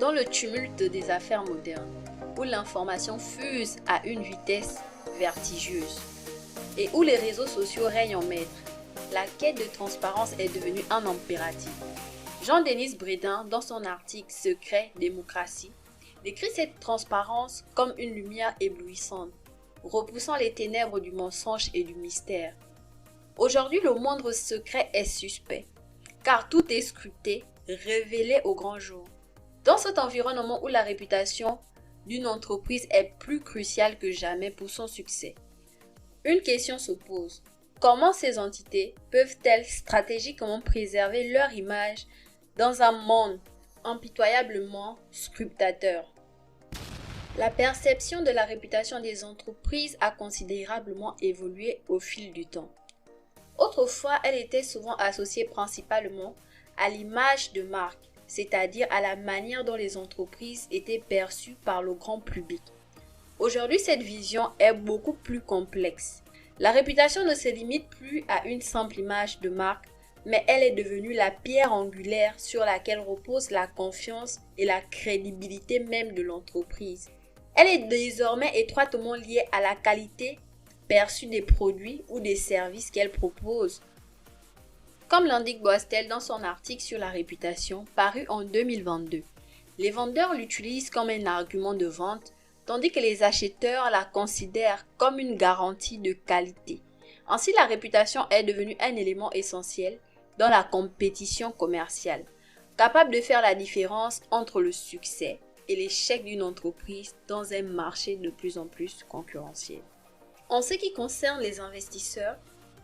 Dans le tumulte des affaires modernes, où l'information fuse à une vitesse vertigineuse et où les réseaux sociaux règnent en maître, la quête de transparence est devenue un impératif. Jean-Denis Bredin, dans son article Secret, démocratie, décrit cette transparence comme une lumière éblouissante, repoussant les ténèbres du mensonge et du mystère. Aujourd'hui, le moindre secret est suspect, car tout est scruté, révélé au grand jour. Dans cet environnement où la réputation d'une entreprise est plus cruciale que jamais pour son succès, une question se pose. Comment ces entités peuvent-elles stratégiquement préserver leur image dans un monde impitoyablement scrutateur? La perception de la réputation des entreprises a considérablement évolué au fil du temps. Autrefois, elle était souvent associée principalement à l'image de marque, c'est-à-dire à la manière dont les entreprises étaient perçues par le grand public. Aujourd'hui, cette vision est beaucoup plus complexe. La réputation ne se limite plus à une simple image de marque, mais elle est devenue la pierre angulaire sur laquelle repose la confiance et la crédibilité même de l'entreprise. Elle est désormais étroitement liée à la qualité perçue des produits ou des services qu'elle propose. Comme l'indique Boastel dans son article sur la réputation paru en 2022, les vendeurs l'utilisent comme un argument de vente, tandis que les acheteurs la considèrent comme une garantie de qualité. Ainsi, la réputation est devenue un élément essentiel dans la compétition commerciale, capable de faire la différence entre le succès et l'échec d'une entreprise dans un marché de plus en plus concurrentiel. En ce qui concerne les investisseurs,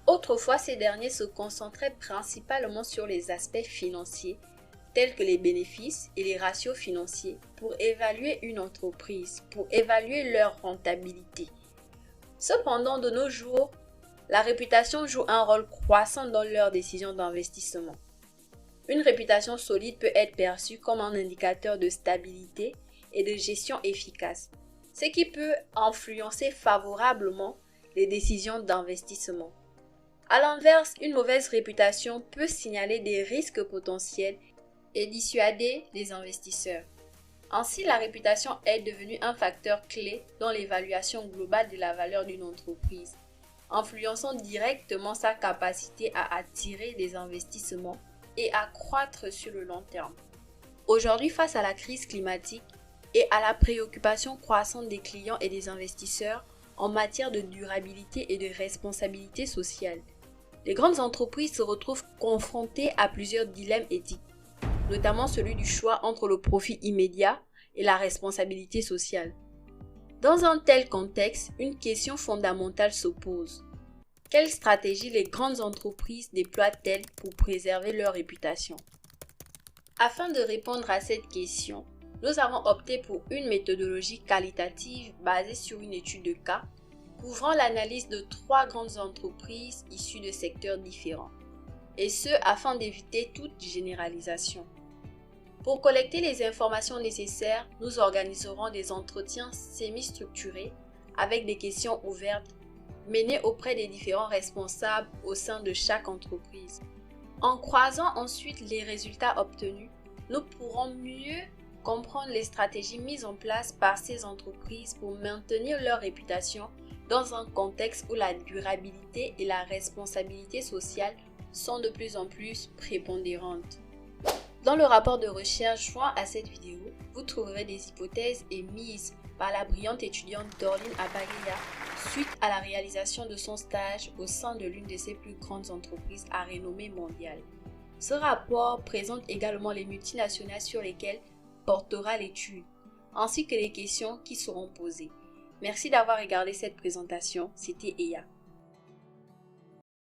autrefois, ces derniers se concentraient principalement sur les aspects financiers, tels que les bénéfices et les ratios financiers, pour évaluer une entreprise, pour évaluer leur rentabilité. Cependant, de nos jours, la réputation joue un rôle croissant dans leurs décisions d'investissement. Une réputation solide peut être perçue comme un indicateur de stabilité et de gestion efficace, ce qui peut influencer favorablement les décisions d'investissement. A l'inverse, une mauvaise réputation peut signaler des risques potentiels et dissuader les investisseurs. Ainsi, la réputation est devenue un facteur clé dans l'évaluation globale de la valeur d'une entreprise, influençant directement sa capacité à attirer des investissements et à croître sur le long terme. Aujourd'hui, face à la crise climatique et à la préoccupation croissante des clients et des investisseurs en matière de durabilité et de responsabilité sociale, les grandes entreprises se retrouvent confrontées à plusieurs dilemmes éthiques, notamment celui du choix entre le profit immédiat et la responsabilité sociale. Dans un tel contexte, une question fondamentale se pose. Quelle stratégie les grandes entreprises déploient-elles pour préserver leur réputation? Afin de répondre à cette question, nous avons opté pour une méthodologie qualitative basée sur une étude de cas, couvrant l'analyse de 3 grandes entreprises issues de secteurs différents, et ce afin d'éviter toute généralisation. Pour collecter les informations nécessaires, nous organiserons des entretiens semi-structurés avec des questions ouvertes menées auprès des différents responsables au sein de chaque entreprise. En croisant ensuite les résultats obtenus, nous pourrons mieux comprendre les stratégies mises en place par ces entreprises pour maintenir leur réputation dans un contexte où la durabilité et la responsabilité sociale sont de plus en plus prépondérantes. Dans le rapport de recherche joint à cette vidéo, vous trouverez des hypothèses émises par la brillante étudiante Dorline Abagaya suite à la réalisation de son stage au sein de l'une de ses plus grandes entreprises à renommée mondiale. Ce rapport présente également les multinationales sur lesquelles portera l'étude, ainsi que les questions qui seront posées. Merci d'avoir regardé cette présentation, c'était Eya.